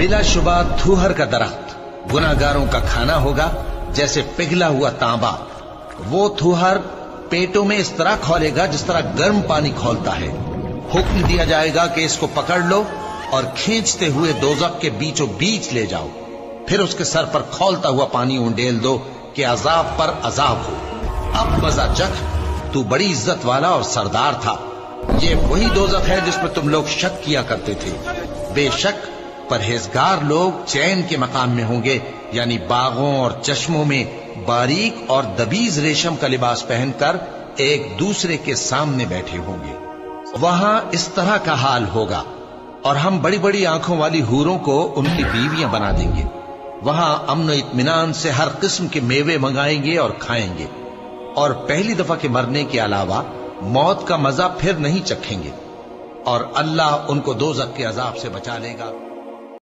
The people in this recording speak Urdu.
بلا شبہ تھوہر کا درخت گناہگاروں کا کھانا ہوگا جیسے پگھلا ہوا تانبا. وہ تھوہر پیٹوں میں اس طرح کھولے گا جس طرح گرم پانی کھولتا ہے. حکم دیا جائے گا کہ اس کو پکڑ لو اور کھینچتے ہوئے دوزخ کے بیچوں بیچ لے جاؤ. پھر اس کے سر پر کھولتا ہوا پانی اونڈیل دو کہ عذاب پر عذاب ہو. اب مزہ چکھ، تو بڑی عزت والا اور سردار تھا. یہ وہی دوزخ ہے جس میں تم لوگ شک کیا کرتے تھے. بے شک پرہیزگار لوگ چین کے مقام میں ہوں گے، یعنی باغوں اور چشموں میں باریک اور دبیز ریشم کا لباس پہن کر ایک دوسرے کے سامنے بیٹھے ہوں گے. وہاں اس طرح کا حال ہوگا. اور ہم بڑی بڑی آنکھوں والی حوروں کو ان کی بیویاں بنا دیں گے. وہاں امن و اطمینان سے ہر قسم کے میوے منگائیں گے اور کھائیں گے، اور پہلی دفعہ کے مرنے کے علاوہ موت کا مزہ پھر نہیں چکھیں گے. اور اللہ ان کو دوزخ کے عذاب سے بچا لے گا.